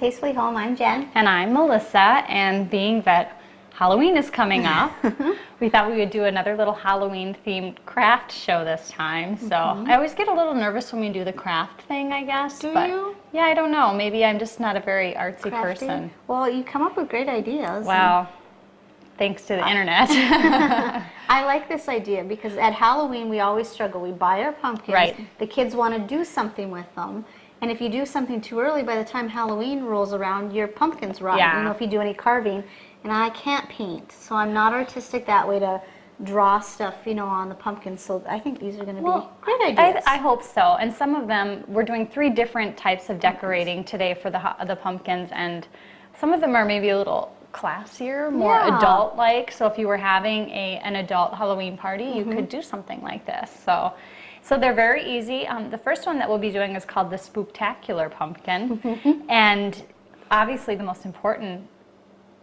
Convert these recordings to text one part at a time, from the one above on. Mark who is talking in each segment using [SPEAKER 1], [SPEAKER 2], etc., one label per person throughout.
[SPEAKER 1] Tastefully Home. I'm Jen.
[SPEAKER 2] And I'm Melissa, and being that Halloween is coming up, we thought we would do another little Halloween themed craft show this time. So I always get a little nervous when we do the craft thing, I guess.
[SPEAKER 1] Do
[SPEAKER 2] but
[SPEAKER 1] you?
[SPEAKER 2] Yeah, I don't know. Maybe I'm just not a very artsy
[SPEAKER 1] Crafty?
[SPEAKER 2] person.
[SPEAKER 1] Well, you come up with great ideas.
[SPEAKER 2] Well, thanks to the internet.
[SPEAKER 1] I like this idea because at Halloween we always struggle. We buy our pumpkins.
[SPEAKER 2] Right.
[SPEAKER 1] The kids want to do something with them. And if you do something too early, by the time Halloween rolls around, your pumpkin's rotten.
[SPEAKER 2] Yeah.
[SPEAKER 1] You know, if you do any carving. And I can't paint, so I'm not artistic that way to draw stuff, you know, on the pumpkins. So I think these are going to be great ideas.
[SPEAKER 2] I hope so. And some of them, we're doing 3 different types of decorating today for the pumpkins, and some of them are maybe a little classier, more adult-like. So if you were having an adult Halloween party, you could do something like this. So they're very easy. The first one that we'll be doing is called the Spooktacular Pumpkin, and obviously the most important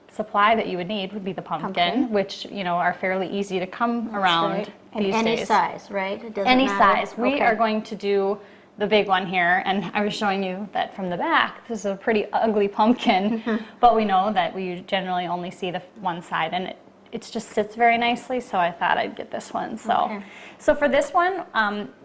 [SPEAKER 2] supply that you would need would be the pumpkin, which, you know, are fairly easy to come around these
[SPEAKER 1] and any
[SPEAKER 2] days.
[SPEAKER 1] size, right? It doesn't
[SPEAKER 2] Any
[SPEAKER 1] matter.
[SPEAKER 2] size. We are going to do the big one here, and I was showing you that from the back, this is a pretty ugly pumpkin, but we know that we generally only see the one side, and it just sits very nicely, so I thought I'd get this one. So for this one,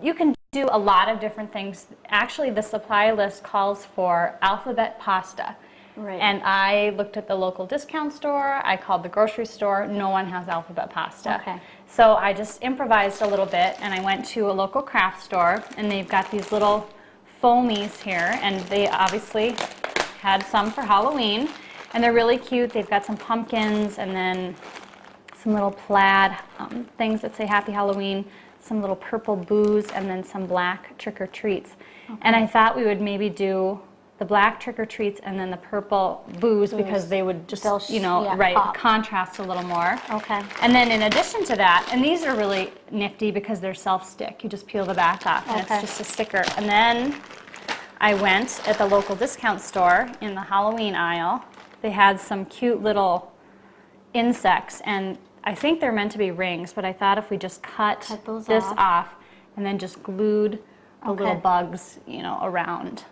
[SPEAKER 2] you can do a lot of different things. Actually, the supply list calls for alphabet pasta.
[SPEAKER 1] Right.
[SPEAKER 2] And I looked at the local discount store, I called the grocery store, no one has alphabet pasta.
[SPEAKER 1] Okay.
[SPEAKER 2] So I just improvised a little bit, and I went to a local craft store, and they've got these little foamies here, and they obviously had some for Halloween, and they're really cute. They've got some pumpkins, and then some little plaid things that say Happy Halloween, some little purple boos, and then some black trick-or-treats. And I thought we would maybe do the black trick-or-treats and then the purple boos because they would just, you know,
[SPEAKER 1] pop.
[SPEAKER 2] contrast a little more.
[SPEAKER 1] Okay.
[SPEAKER 2] And then in addition to that, and these are really nifty because they're self-stick. You just peel the back off and it's just a sticker. And then I went at the local discount store in the Halloween aisle. They had some cute little insects, and I think they're meant to be rings, but I thought if we just cut this off and then just glued the little bugs, you know, around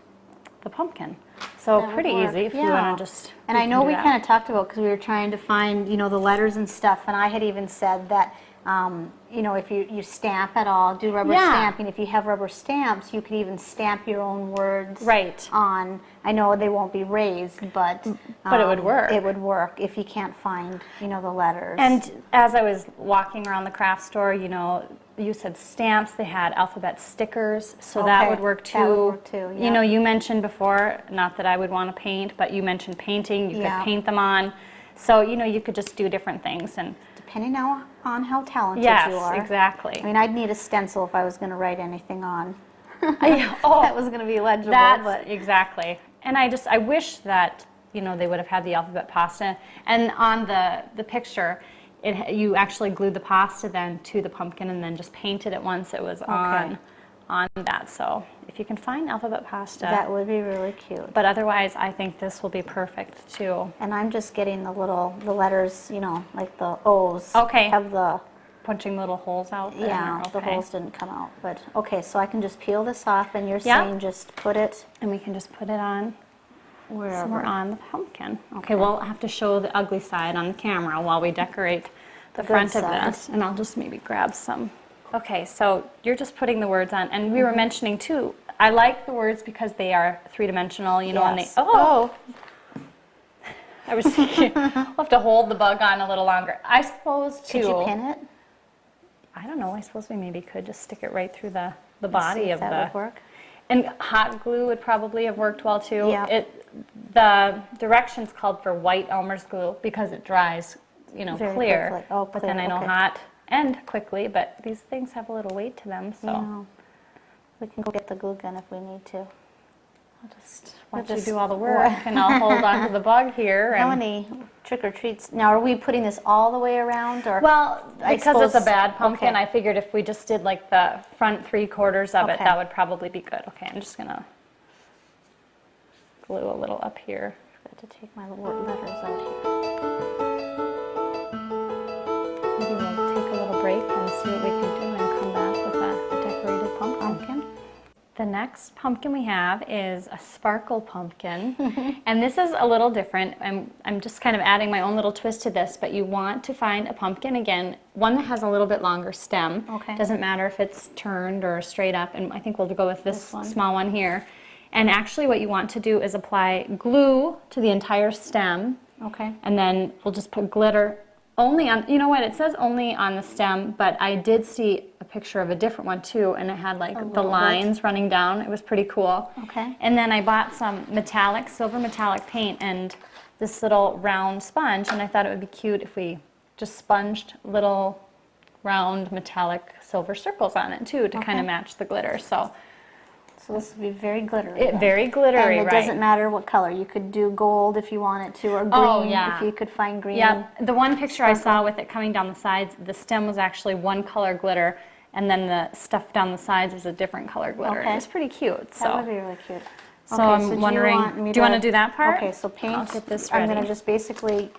[SPEAKER 2] the pumpkin. So pretty easy if you want to just.
[SPEAKER 1] And I know we kind of talked about, because we were trying to find, you know, the letters and stuff, and I had even said that, you know, if you stamp at all, do rubber stamping. If you have rubber stamps, you could even stamp your own words on. I know they won't be raised, but
[SPEAKER 2] it would work.
[SPEAKER 1] It would work if you can't find, you know, the letters.
[SPEAKER 2] And as I was walking around the craft store, you know, you said stamps, they had alphabet stickers, so that would work too.
[SPEAKER 1] That would work too,
[SPEAKER 2] You know, you mentioned before, not that I would want to paint, but you mentioned painting, you could paint them on. So, you know, you could just do different things. And
[SPEAKER 1] depending on how talented you are.
[SPEAKER 2] Yes, exactly.
[SPEAKER 1] I mean, I'd need a stencil if I was going to write anything on. That was going to be legible.
[SPEAKER 2] Exactly. And I wish that, you know, they would have had the alphabet pasta. And on the picture, you actually glued the pasta then to the pumpkin and then just painted it once it was on that. So if you can find alphabet pasta,
[SPEAKER 1] that would be really cute.
[SPEAKER 2] But otherwise, I think this will be perfect too.
[SPEAKER 1] And I'm just getting the letters, you know, like the O's.
[SPEAKER 2] Okay.
[SPEAKER 1] Have the
[SPEAKER 2] punching little holes out there.
[SPEAKER 1] Yeah, the holes didn't come out. But okay, so I can just peel this off, and you're saying just put it,
[SPEAKER 2] and we can just put it on.
[SPEAKER 1] Wherever.
[SPEAKER 2] Somewhere on the pumpkin. Okay, we'll have to show the ugly side on the camera while we decorate the front of this. And I'll just maybe grab some. Okay, so you're just putting the words on. And we were mentioning too, I like the words because they are 3-dimensional, you know, and they, I was thinking, we'll have to hold the bug on a little longer. I suppose too.
[SPEAKER 1] Could you pin it?
[SPEAKER 2] I don't know, I suppose we maybe could just stick it right through the body of
[SPEAKER 1] that would work.
[SPEAKER 2] And hot glue would probably have worked well too.
[SPEAKER 1] Yeah.
[SPEAKER 2] The directions called for white Elmer's glue because it dries, you know,
[SPEAKER 1] very
[SPEAKER 2] clear.
[SPEAKER 1] quickly. Oh,
[SPEAKER 2] but then I know hot and quickly, but these things have a little weight to them, so.
[SPEAKER 1] Yeah. We can go get the glue gun if we need to.
[SPEAKER 2] I'll just let you do all the work, and I'll hold on to the bug here.
[SPEAKER 1] How many trick-or-treats? Now, are we putting this all the way around? Or
[SPEAKER 2] well, because it's a bad pumpkin, I figured if we just did like the front 3/4 of it, that would probably be good. Okay, I'm just going to glue a little up here.
[SPEAKER 1] I forgot to take my letters out here.
[SPEAKER 2] Maybe we'll take a little break and see what we can do and come back with a decorated pumpkin. The next pumpkin we have is a sparkle pumpkin. And this is a little different. I'm just kind of adding my own little twist to this, but you want to find a pumpkin, again, one that has a little bit longer stem.
[SPEAKER 1] Okay.
[SPEAKER 2] Doesn't matter if it's turned or straight up, and I think we'll go with this
[SPEAKER 1] one.
[SPEAKER 2] small one here. And actually what you want to do is apply glue to the entire stem,
[SPEAKER 1] Okay.
[SPEAKER 2] and then we'll just put glitter only on, you know what, it says only on the stem, but I did see a picture of a different one too, and it had like the
[SPEAKER 1] little bit.
[SPEAKER 2] lines running down. It was pretty cool.
[SPEAKER 1] Okay.
[SPEAKER 2] And then I bought some metallic, silver metallic paint and this little round sponge, and I thought it would be cute if we just sponged little round metallic silver circles on it too, to kind
[SPEAKER 1] Okay.
[SPEAKER 2] of match the glitter. So
[SPEAKER 1] So this would be very glittery.
[SPEAKER 2] very glittery,
[SPEAKER 1] And it
[SPEAKER 2] right?
[SPEAKER 1] doesn't matter what color. You could do gold if you wanted to, or green
[SPEAKER 2] Oh, yeah.
[SPEAKER 1] if you could find green.
[SPEAKER 2] Yeah, the one picture I saw with it coming down the sides, the stem was actually one color glitter, and then the stuff down the sides was a different color glitter.
[SPEAKER 1] Okay.
[SPEAKER 2] It was pretty cute.
[SPEAKER 1] That would
[SPEAKER 2] So,
[SPEAKER 1] be really cute.
[SPEAKER 2] so
[SPEAKER 1] Okay,
[SPEAKER 2] I'm
[SPEAKER 1] do you
[SPEAKER 2] wondering,
[SPEAKER 1] want me
[SPEAKER 2] do you want to do that part?
[SPEAKER 1] Okay, so paint.
[SPEAKER 2] I'll get this
[SPEAKER 1] I'm going
[SPEAKER 2] ready.
[SPEAKER 1] to just basically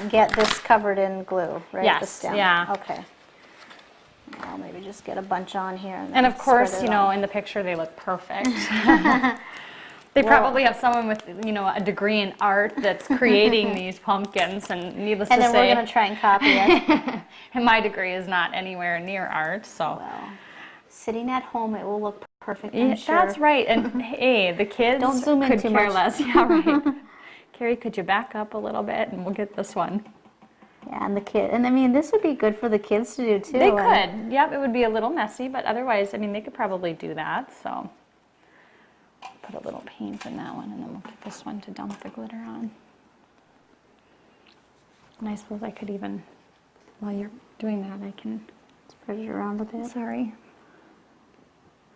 [SPEAKER 1] get this covered in glue, right? The
[SPEAKER 2] Yes,
[SPEAKER 1] stem.
[SPEAKER 2] yeah.
[SPEAKER 1] Okay. I'll maybe just get a bunch on here. And,
[SPEAKER 2] And
[SPEAKER 1] then
[SPEAKER 2] of course,
[SPEAKER 1] spread it
[SPEAKER 2] you know,
[SPEAKER 1] on.
[SPEAKER 2] in the picture they look perfect. They probably have someone with, you know, a degree in art that's creating these pumpkins, and needless
[SPEAKER 1] And
[SPEAKER 2] to
[SPEAKER 1] then
[SPEAKER 2] say,
[SPEAKER 1] we're going to try and copy it.
[SPEAKER 2] and my degree is not anywhere near art, so.
[SPEAKER 1] Well, sitting at home, it will look perfect,
[SPEAKER 2] Yeah,
[SPEAKER 1] I'm sure.
[SPEAKER 2] that's right. And hey, the kids
[SPEAKER 1] Don't zoom in
[SPEAKER 2] could
[SPEAKER 1] too
[SPEAKER 2] care
[SPEAKER 1] much.
[SPEAKER 2] less. Yeah, right. Carrie, could you back up a little bit and we'll get this one?
[SPEAKER 1] Yeah, and the kid, and I mean, this would be good for the kids to do too.
[SPEAKER 2] They
[SPEAKER 1] and-
[SPEAKER 2] could. Yep, it would be a little messy, but otherwise, I mean, they could probably do that. So put a little paint in that one, and then we'll get this one to dump the glitter on. And I suppose I could even, while you're doing that, I can,
[SPEAKER 1] Spread it around a bit.
[SPEAKER 2] sorry.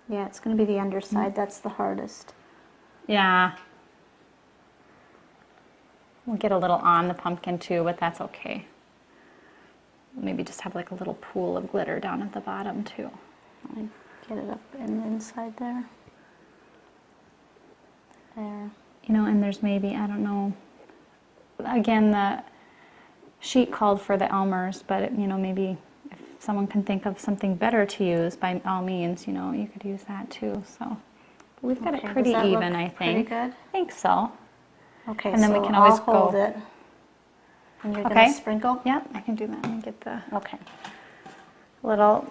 [SPEAKER 1] Yeah, it's going to be the underside. That's the hardest.
[SPEAKER 2] Yeah. We'll get a little on the pumpkin too, but that's okay. Maybe just have like a little pool of glitter down at the bottom too.
[SPEAKER 1] I get it up in the inside there. There.
[SPEAKER 2] You know, and there's maybe, I don't know, again, the sheet called for the Elmers, but you know, maybe if someone can think of something better to use, by all means, you know, you could use that too. So we've got
[SPEAKER 1] Okay,
[SPEAKER 2] it pretty
[SPEAKER 1] does that look
[SPEAKER 2] even, I think.
[SPEAKER 1] Pretty good.
[SPEAKER 2] I think so.
[SPEAKER 1] Okay,
[SPEAKER 2] And then we
[SPEAKER 1] so
[SPEAKER 2] can always
[SPEAKER 1] I'll hold
[SPEAKER 2] go-
[SPEAKER 1] it. And you're
[SPEAKER 2] Okay.
[SPEAKER 1] going to sprinkle?
[SPEAKER 2] Yep, I can do that. Let me get the
[SPEAKER 1] Okay.
[SPEAKER 2] little.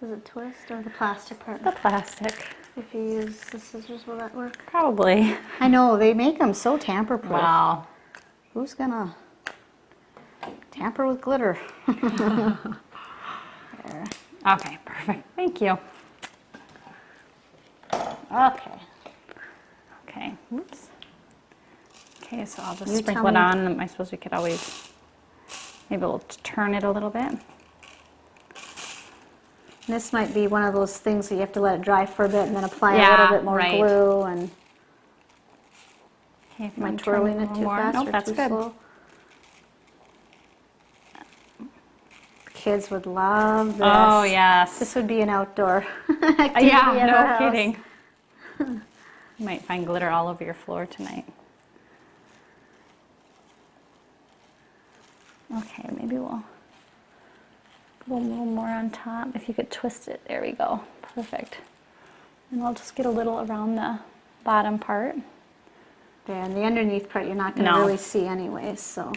[SPEAKER 1] Does it twist or the plastic part?
[SPEAKER 2] The plastic.
[SPEAKER 1] If you use the scissors, will that work?
[SPEAKER 2] Probably.
[SPEAKER 1] I know, they make them so tamper-proof.
[SPEAKER 2] Wow.
[SPEAKER 1] Who's gonna tamper with glitter? There.
[SPEAKER 2] Okay, perfect. Thank you.
[SPEAKER 1] Okay.
[SPEAKER 2] Okay. Oops. Okay, so I'll just
[SPEAKER 1] You
[SPEAKER 2] sprinkle
[SPEAKER 1] tell
[SPEAKER 2] it
[SPEAKER 1] me.
[SPEAKER 2] on. I suppose we could always, maybe we'll turn it a little bit.
[SPEAKER 1] This might be one of those things that you have to let it dry for a bit and then apply a
[SPEAKER 2] Yeah,
[SPEAKER 1] little bit more
[SPEAKER 2] right.
[SPEAKER 1] glue. And
[SPEAKER 2] Okay, if
[SPEAKER 1] am I
[SPEAKER 2] I'm
[SPEAKER 1] twirling
[SPEAKER 2] turning
[SPEAKER 1] it
[SPEAKER 2] a
[SPEAKER 1] too
[SPEAKER 2] little more.
[SPEAKER 1] fast
[SPEAKER 2] Nope,
[SPEAKER 1] or
[SPEAKER 2] that's
[SPEAKER 1] too
[SPEAKER 2] good.
[SPEAKER 1] slow? Kids would love this.
[SPEAKER 2] Oh, yes.
[SPEAKER 1] This would be an outdoor activity
[SPEAKER 2] Yeah,
[SPEAKER 1] at
[SPEAKER 2] no
[SPEAKER 1] our house.
[SPEAKER 2] kidding. You might find glitter all over your floor tonight. Okay, maybe we'll go a little more on top. If you could twist it, there we go. Perfect. And I'll just get a little around the bottom part.
[SPEAKER 1] There, and the underneath part you're not going to
[SPEAKER 2] No.
[SPEAKER 1] really see anyways, so.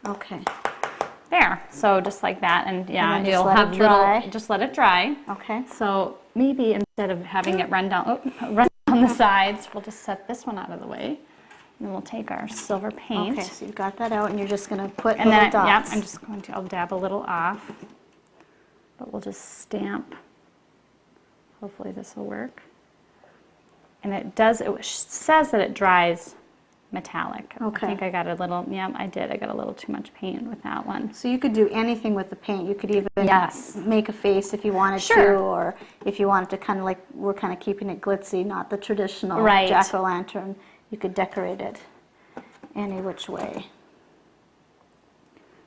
[SPEAKER 1] Okay.
[SPEAKER 2] There, so just like that, and yeah,
[SPEAKER 1] then just
[SPEAKER 2] you'll
[SPEAKER 1] let
[SPEAKER 2] have
[SPEAKER 1] it dry.
[SPEAKER 2] little, just let it dry.
[SPEAKER 1] Okay.
[SPEAKER 2] So maybe instead of having it run down the sides, we'll just set this one out of the way. And then we'll take our silver paint.
[SPEAKER 1] Okay, so you've got that out and you're just going to put
[SPEAKER 2] And
[SPEAKER 1] little
[SPEAKER 2] then, yeah,
[SPEAKER 1] dots.
[SPEAKER 2] I'm just going to, I'll dab a little off. But we'll just stamp. Hopefully this will work. And it does, it says that it dries metallic.
[SPEAKER 1] Okay.
[SPEAKER 2] I think I got a little, yeah, I did. I got a little too much paint with that one.
[SPEAKER 1] So you could do anything with the paint. You could even
[SPEAKER 2] Yes.
[SPEAKER 1] make a face if you wanted
[SPEAKER 2] Sure.
[SPEAKER 1] to, or if you wanted to kind of like, we're kind of keeping it glitzy, not the traditional
[SPEAKER 2] Right.
[SPEAKER 1] jack-o'-lantern. You could decorate it any which way.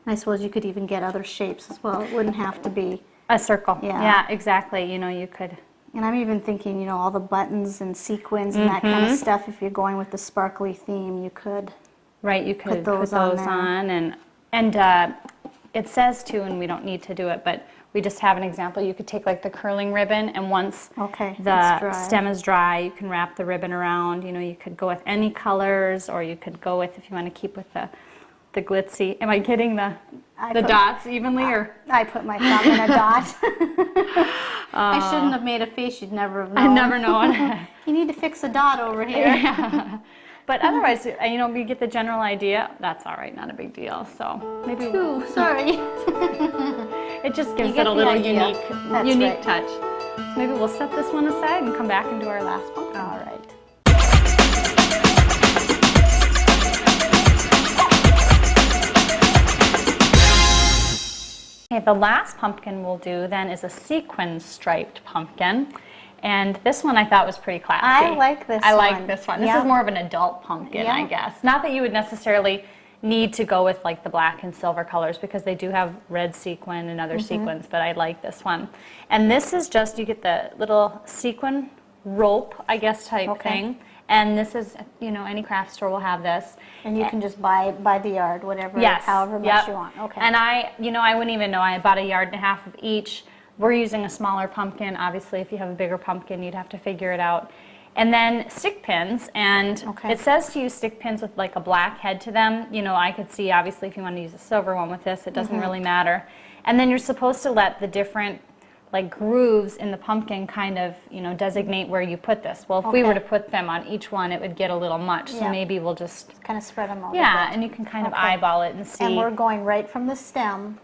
[SPEAKER 1] I suppose you could even get other shapes as well. It wouldn't have to be,
[SPEAKER 2] A circle.
[SPEAKER 1] Yeah.
[SPEAKER 2] Yeah, exactly. You know, you could.
[SPEAKER 1] and I'm even thinking, you know, all the buttons and sequins and that kind
[SPEAKER 2] Mm-hmm.
[SPEAKER 1] of stuff, if you're going with the sparkly theme, you could.
[SPEAKER 2] Right, you could put
[SPEAKER 1] those
[SPEAKER 2] those
[SPEAKER 1] on
[SPEAKER 2] on,
[SPEAKER 1] there.
[SPEAKER 2] and it says to, and we don't need to do it, but we just have an example. You could take like the curling ribbon, and once
[SPEAKER 1] Okay, it's
[SPEAKER 2] the
[SPEAKER 1] dry.
[SPEAKER 2] stem is dry, you can wrap the ribbon around. You know, you could go with any colors, or you could go with, if you want to keep with the glitzy. Am I getting the dots evenly, or?
[SPEAKER 1] I put my thumb in a dot. I shouldn't have made a face. You'd never have known.
[SPEAKER 2] I never know.
[SPEAKER 1] You need to fix a dot over here.
[SPEAKER 2] But otherwise, you know, you get the general idea. That's all right, not a big deal. So maybe
[SPEAKER 1] Ooh, sorry.
[SPEAKER 2] it just gives
[SPEAKER 1] get
[SPEAKER 2] it a
[SPEAKER 1] the
[SPEAKER 2] little
[SPEAKER 1] idea. That's
[SPEAKER 2] unique
[SPEAKER 1] right.
[SPEAKER 2] touch. So maybe we'll set this one aside and come back and do our last pumpkin.
[SPEAKER 1] All right.
[SPEAKER 2] Okay, the last pumpkin we'll do then is a sequin striped pumpkin. And this one I thought was pretty classy.
[SPEAKER 1] I like this
[SPEAKER 2] I
[SPEAKER 1] one.
[SPEAKER 2] like this one. This
[SPEAKER 1] Yeah.
[SPEAKER 2] is more of an adult pumpkin, I
[SPEAKER 1] Yeah.
[SPEAKER 2] guess. Not that you would necessarily need to go with like the black and silver colors, because they do have red sequin and other sequins, but I like this one. And this is just, you get the little sequin rope, I guess, type
[SPEAKER 1] Okay.
[SPEAKER 2] thing. And this is, you know, any craft store will have this.
[SPEAKER 1] And you can just buy the yard, whatever,
[SPEAKER 2] Yes.
[SPEAKER 1] however much
[SPEAKER 2] Yep.
[SPEAKER 1] you want. Okay.
[SPEAKER 2] And I wouldn't even know. I bought 1.5 yards of each. We're using a smaller pumpkin. Obviously, if you have a bigger pumpkin, you'd have to figure it out. And then stick pins, and
[SPEAKER 1] Okay.
[SPEAKER 2] it says to use stick pins with like a black head to them. You know, I could see, obviously, if you want to use a silver one with this, it doesn't really matter. And then you're supposed to let the different like grooves in the pumpkin kind of, you know, designate where you put this. Well, if we were to
[SPEAKER 1] Okay.
[SPEAKER 2] put them on each one, it would get a little much. So
[SPEAKER 1] Yeah.
[SPEAKER 2] maybe we'll just,
[SPEAKER 1] kind of spread them out. a
[SPEAKER 2] yeah,
[SPEAKER 1] bit.
[SPEAKER 2] and you can kind of
[SPEAKER 1] Okay.
[SPEAKER 2] eyeball it and see.
[SPEAKER 1] And we're going right from the stem.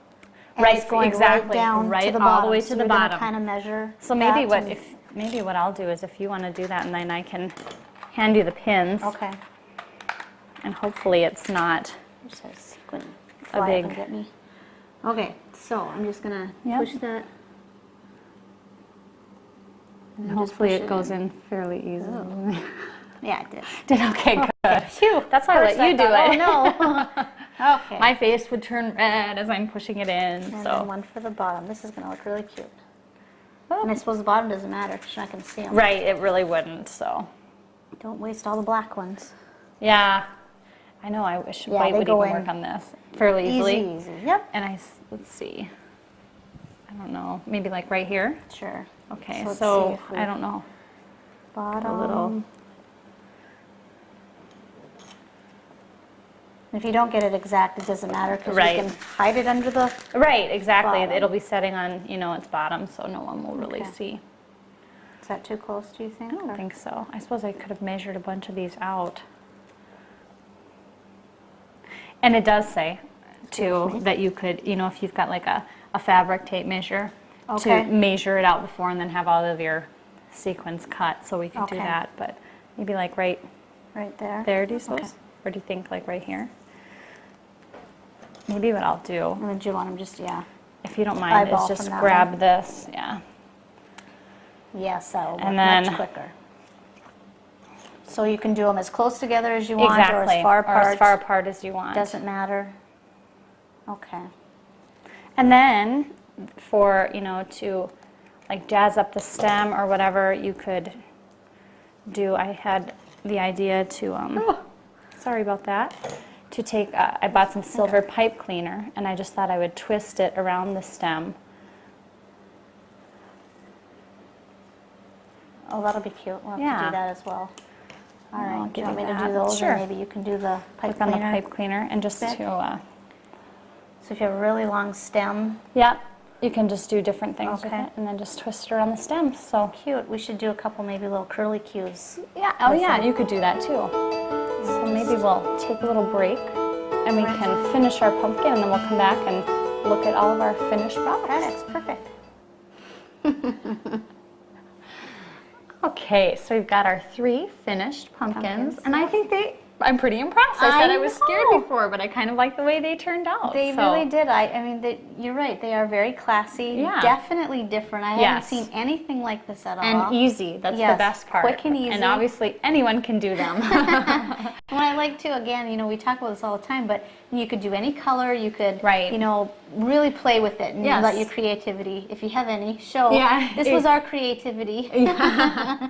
[SPEAKER 1] And
[SPEAKER 2] Right,
[SPEAKER 1] it's going
[SPEAKER 2] exactly,
[SPEAKER 1] right down
[SPEAKER 2] right
[SPEAKER 1] to the
[SPEAKER 2] all the
[SPEAKER 1] bottom.
[SPEAKER 2] way
[SPEAKER 1] So
[SPEAKER 2] to the
[SPEAKER 1] we're gonna
[SPEAKER 2] bottom.
[SPEAKER 1] kind of measure.
[SPEAKER 2] So maybe
[SPEAKER 1] that and-
[SPEAKER 2] maybe what I'll do is, if you want to do that, and then I can hand you the pins,
[SPEAKER 1] Okay.
[SPEAKER 2] and hopefully it's not.
[SPEAKER 1] Just have sequin
[SPEAKER 2] A
[SPEAKER 1] fly up
[SPEAKER 2] big-
[SPEAKER 1] and get me. Okay, so I'm just gonna
[SPEAKER 2] Yep.
[SPEAKER 1] push that.
[SPEAKER 2] And
[SPEAKER 1] just
[SPEAKER 2] hopefully
[SPEAKER 1] push
[SPEAKER 2] it
[SPEAKER 1] it
[SPEAKER 2] goes in fairly easily.
[SPEAKER 1] Yeah, it did.
[SPEAKER 2] Did okay, good.
[SPEAKER 1] Phew.
[SPEAKER 2] That's why I let you do
[SPEAKER 1] thought,
[SPEAKER 2] it.
[SPEAKER 1] Oh no. Okay.
[SPEAKER 2] My face would turn red as I'm pushing it in.
[SPEAKER 1] And then
[SPEAKER 2] So
[SPEAKER 1] one for the bottom. This is gonna look really cute.
[SPEAKER 2] Oh.
[SPEAKER 1] And I suppose the bottom doesn't matter because you're not gonna see them.
[SPEAKER 2] right, it really wouldn't. So
[SPEAKER 1] Don't waste all the black ones.
[SPEAKER 2] yeah, I know. I wish
[SPEAKER 1] Yeah,
[SPEAKER 2] white
[SPEAKER 1] they
[SPEAKER 2] would
[SPEAKER 1] go
[SPEAKER 2] even
[SPEAKER 1] in
[SPEAKER 2] work on this fairly easily.
[SPEAKER 1] Easy. Yep.
[SPEAKER 2] And let's see. I don't know. Maybe like right here.
[SPEAKER 1] Sure.
[SPEAKER 2] Okay,
[SPEAKER 1] let's
[SPEAKER 2] so
[SPEAKER 1] see if we-
[SPEAKER 2] I don't know.
[SPEAKER 1] Bottom.
[SPEAKER 2] A little.
[SPEAKER 1] If you don't get it exact, it doesn't matter because
[SPEAKER 2] Right.
[SPEAKER 1] you can hide it under the.
[SPEAKER 2] Right, exactly.
[SPEAKER 1] Bottom.
[SPEAKER 2] It'll be setting on, you know, its bottom, so no one will really
[SPEAKER 1] Okay.
[SPEAKER 2] see.
[SPEAKER 1] Is that too close? Do you think?
[SPEAKER 2] I don't think so. I suppose I could have measured a bunch of these out. And it does say, too, that you could, you know, if you've got like a fabric tape measure,
[SPEAKER 1] Okay.
[SPEAKER 2] to measure it out before and then have all of your sequins cut, so we could do
[SPEAKER 1] Okay.
[SPEAKER 2] that. But maybe like right
[SPEAKER 1] Right there.
[SPEAKER 2] there, do you suppose?
[SPEAKER 1] Okay.
[SPEAKER 2] Or do you think like right here? Maybe what I'll do,
[SPEAKER 1] And then do you want them just
[SPEAKER 2] if you don't mind,
[SPEAKER 1] Eyeball
[SPEAKER 2] is just
[SPEAKER 1] from that
[SPEAKER 2] grab
[SPEAKER 1] one?
[SPEAKER 2] this, yeah.
[SPEAKER 1] Yes, that'll work
[SPEAKER 2] And
[SPEAKER 1] much
[SPEAKER 2] then-
[SPEAKER 1] quicker. So you can do them as close together as you want
[SPEAKER 2] Exactly.
[SPEAKER 1] or as far apart.
[SPEAKER 2] Or as far apart as you want.
[SPEAKER 1] Doesn't matter. Okay.
[SPEAKER 2] And then for, you know, to like jazz up the stem or whatever, you could do, I had the idea to, sorry about that, to take, I bought some silver pipe cleaner, and I just thought I would twist it around the stem.
[SPEAKER 1] Oh, that'll be cute. We'll have to
[SPEAKER 2] Yeah.
[SPEAKER 1] do that as well. All
[SPEAKER 2] I'll
[SPEAKER 1] right. Do
[SPEAKER 2] give
[SPEAKER 1] you want
[SPEAKER 2] you
[SPEAKER 1] me to do
[SPEAKER 2] that.
[SPEAKER 1] those?
[SPEAKER 2] Sure.
[SPEAKER 1] Or maybe you can do the pipe
[SPEAKER 2] Click on the
[SPEAKER 1] cleaner.
[SPEAKER 2] pipe cleaner, and just
[SPEAKER 1] Thick.
[SPEAKER 2] to,
[SPEAKER 1] So if you have a really long stem,
[SPEAKER 2] yeah, you can just do different things with
[SPEAKER 1] Okay.
[SPEAKER 2] it, and then just twist it around the stem, so.
[SPEAKER 1] cute. We should do a couple maybe little curly cues.
[SPEAKER 2] Yeah, oh yeah, you could do that too. So maybe we'll take a little break and we can finish our pumpkin, and then we'll come back and look at all of our finished products.
[SPEAKER 1] Perfect.
[SPEAKER 2] Okay, so we've got our 3 finished pumpkins,
[SPEAKER 1] Pumpkins.
[SPEAKER 2] and I think I'm pretty impressed. I said
[SPEAKER 1] I
[SPEAKER 2] I was scared
[SPEAKER 1] know.
[SPEAKER 2] before, but I kind of like the way they turned out.
[SPEAKER 1] They
[SPEAKER 2] so.
[SPEAKER 1] really did. I mean, you're right. They are very classy.
[SPEAKER 2] Yeah.
[SPEAKER 1] Definitely different. I haven't
[SPEAKER 2] Yes.
[SPEAKER 1] seen anything like this at all.
[SPEAKER 2] And easy, that's the
[SPEAKER 1] Yes,
[SPEAKER 2] best part.
[SPEAKER 1] quick and easy.
[SPEAKER 2] And obviously anyone can do them.
[SPEAKER 1] What I like too, again, you know, we talk about this all the time, but you could do any color. You could,
[SPEAKER 2] Right.
[SPEAKER 1] you know, really play with it and
[SPEAKER 2] Yes.
[SPEAKER 1] let your creativity, if you have any, show.
[SPEAKER 2] Yeah.
[SPEAKER 1] This was our creativity.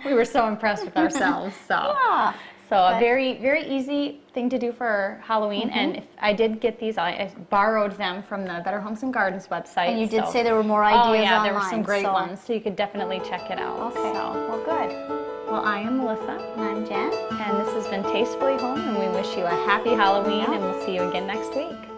[SPEAKER 2] We were so impressed with ourselves. So.
[SPEAKER 1] Yeah.
[SPEAKER 2] So a
[SPEAKER 1] Good.
[SPEAKER 2] very, very easy thing to do for Halloween. And if I did get these, I borrowed them from the Better Homes and Gardens website.
[SPEAKER 1] And you did
[SPEAKER 2] so-
[SPEAKER 1] say there were more ideas
[SPEAKER 2] Oh yeah,
[SPEAKER 1] online.
[SPEAKER 2] there were some great
[SPEAKER 1] so-
[SPEAKER 2] ones. So you could definitely check it out.
[SPEAKER 1] Okay,
[SPEAKER 2] So,
[SPEAKER 1] well, good.
[SPEAKER 2] well, I am Melissa,
[SPEAKER 1] And I'm Jen.
[SPEAKER 2] and this has been Tastefully Home, and we wish you a happy Halloween, and we'll see you again next week.